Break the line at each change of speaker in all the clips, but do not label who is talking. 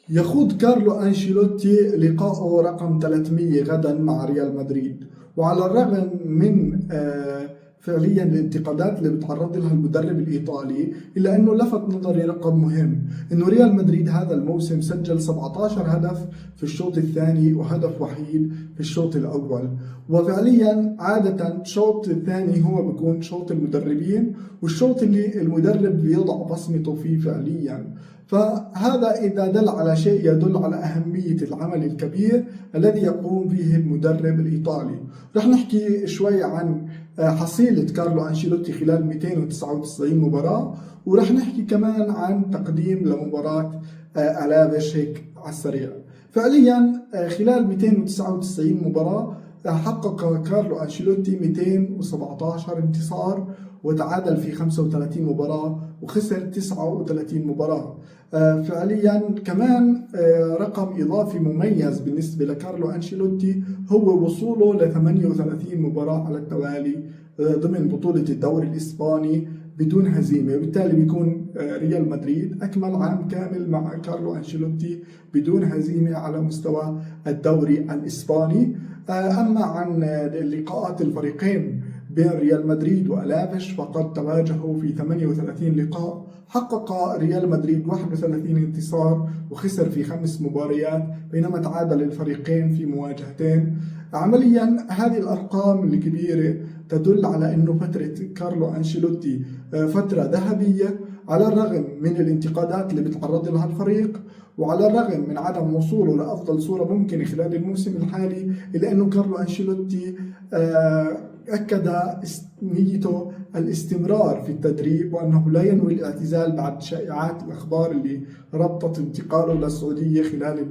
يخوض كارلو أنشيلوتي لقاءه رقم 300 غدا مع ريال مدريد، وعلى الرغم من فعليا الانتقادات اللي بتعرض لها المدرب الإيطالي، إلا أنه لفت نظري رقم مهم، أنه ريال مدريد هذا الموسم سجل 17 هدف في الشوط الثاني وهدف وحيد في الشوط الأول. وفعليا عادة الشوط الثاني هو بيكون شوط المدربين، والشوط اللي المدرب بيضع بصمته فيه فعليا. فهذا إذا دل على شيء يدل على أهمية العمل الكبير الذي يقوم به المدرب الإيطالي. رح نحكي شوي عن حصيلة كارلو أنشيلوتي خلال 299 مباراة، ورح نحكي كمان عن تقديم لمباراة ألافيش هيك على السريع. فعليا خلال 299 مباراة حقق كارلو أنشيلوتي 217 انتصار، وتعادل في 35 مباراة، وخسر 39 مباراة. فعليا كمان رقم إضافي مميز بالنسبة لكارلو أنشيلوتي هو وصوله ل 38 مباراة على التوالي ضمن بطولة الدوري الإسباني بدون هزيمة، وبالتالي بيكون ريال مدريد أكمل عام كامل مع كارلو أنشيلوتي بدون هزيمة على مستوى الدوري الإسباني. أما عن لقاءات الفريقين بين ريال مدريد وألافيش فقد تواجهوا في 38 لقاء، حقق ريال مدريد 31 انتصار وخسر في 5 مباريات، بينما تعادل الفريقين في مواجهتين. عمليا هذه الأرقام الكبيرة تدل على أنه فترة كارلو أنشيلوتي فترة ذهبية، على الرغم من الانتقادات اللي بيتعرض لها الفريق، وعلى الرغم من عدم وصوله لأفضل صورة ممكنة خلال الموسم الحالي، إلا أنه كارلو أنشيلوتي أكد نيته الاستمرار في التدريب، وأنه لا ينوي الاعتزال بعد شائعات الأخبار اللي ربطت انتقاله للسعودية خلال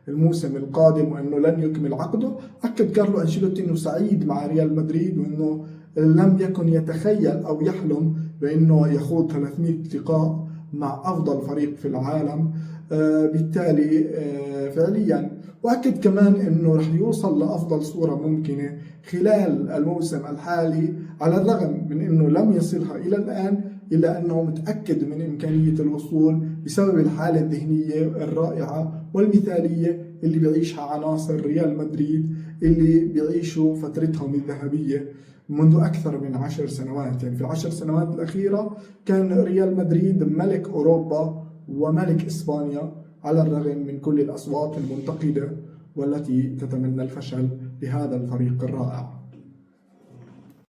الموسم القادم، وأنه لن يكمل عقده. أكد كارلو أنشيلوتي أنه سعيد مع ريال مدريد، وأنه لم يكن يتخيل أو يحلم بأنه يخوض 300 لقاء مع أفضل فريق في العالم. بالتالي فعليا، وأكد كمان أنه رح يوصل لأفضل صورة ممكنة خلال الموسم الحالي، على الرغم من أنه لم يصلها إلى الآن، إلا أنه متأكد من إمكانية الوصول بسبب الحالة الذهنية الرائعة والمثالية اللي بيعيشها عناصر ريال مدريد، اللي بيعيشوا فترتهم الذهبية منذ أكثر من 10 سنوات. يعني في ال10 سنوات الأخيرة كان ريال مدريد ملك أوروبا وملك إسبانيا، على الرغم من كل الأصوات المنتقدة والتي تتمنى الفشل لهذا الفريق الرائع.